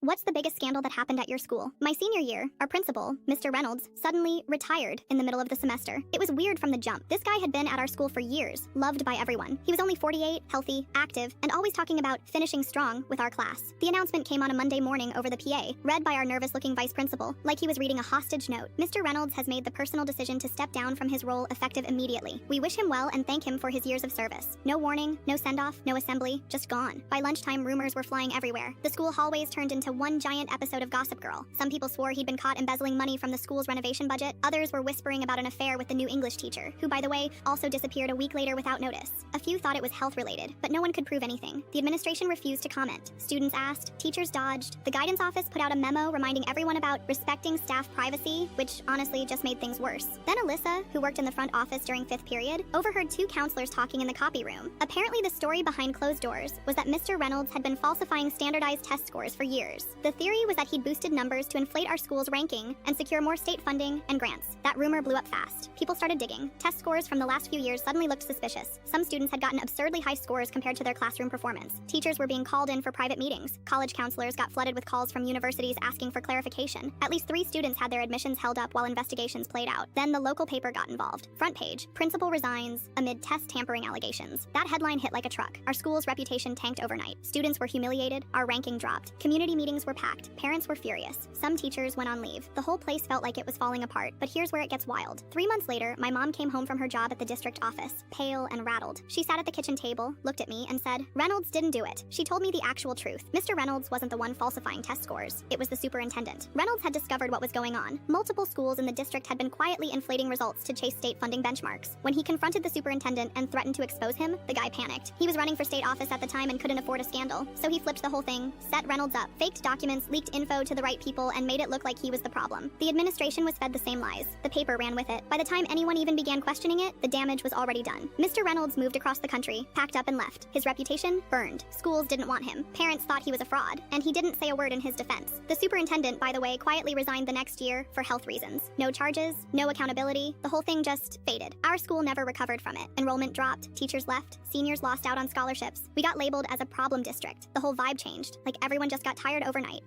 What's the biggest scandal that happened at your school? My senior year, our principal, Mr. Reynolds, suddenly retired in the middle of the semester. It was weird from the jump. This guy had been at our school for years, loved by everyone. He was only 48, healthy, active, and always talking about finishing strong with our class. The announcement came on a Monday morning over the PA, read by our nervous-looking vice principal, like he was reading a hostage note. Mr. Reynolds has made the personal decision to step down from his role effective immediately. We wish him well and thank him for his years of service. No warning, no send-off, no assembly, just gone. By lunchtime, rumors were flying everywhere. The school hallways turned into one giant episode of Gossip Girl. Some people swore he'd been caught embezzling money from the school's renovation budget. Others were whispering about an affair with the new English teacher, who, by the way, also disappeared a week later without notice. A few thought it was health-related, but no one could prove anything. The administration refused to comment. Students asked, teachers dodged. The guidance office put out a memo reminding everyone about respecting staff privacy, which honestly just made things worse. Then Alyssa, who worked in the front office during 5th period, overheard two counselors talking in the copy room. Apparently, the story behind closed doors was that Mr. Reynolds had been falsifying standardized test scores for years. The theory was that he'd boosted numbers to inflate our school's ranking and secure more state funding and grants. That rumor blew up fast. People started digging. Test scores from the last few years suddenly looked suspicious. Some students had gotten absurdly high scores compared to their classroom performance. Teachers were being called in for private meetings. College counselors got flooded with calls from universities asking for clarification. At least 3 students had their admissions held up while investigations played out. Then the local paper got involved. Front page, principal resigns amid test tampering allegations. That headline hit like a truck. Our school's reputation tanked overnight. Students were humiliated. Our ranking dropped. Community meetings were packed. Parents were furious. Some teachers went on leave. The whole place felt like it was falling apart. But here's where it gets wild. 3 months later, my mom came home from her job at the district office, pale and rattled. She sat at the kitchen table, looked at me, and said, "Reynolds didn't do it." She told me the actual truth. Mr. Reynolds wasn't the one falsifying test scores. It was the superintendent. Reynolds had discovered what was going on. Multiple schools in the district had been quietly inflating results to chase state funding benchmarks. When he confronted the superintendent and threatened to expose him, the guy panicked. He was running for state office at the time and couldn't afford a scandal. So he flipped the whole thing, set Reynolds up, faked documents, leaked info to the right people, and made it look like he was the problem. The administration was fed the same lies. The paper ran with it. By the time anyone even began questioning it, the damage was already done. Mr. Reynolds moved across the country, packed up and left. His reputation burned. Schools didn't want him. Parents thought he was a fraud, and he didn't say a word in his defense. The superintendent, by the way, quietly resigned the next year for health reasons. No charges, no accountability. The whole thing just faded. Our school never recovered from it. Enrollment dropped, teachers left, seniors lost out on scholarships. We got labeled as a problem district. The whole vibe changed, like everyone just got tired overnight.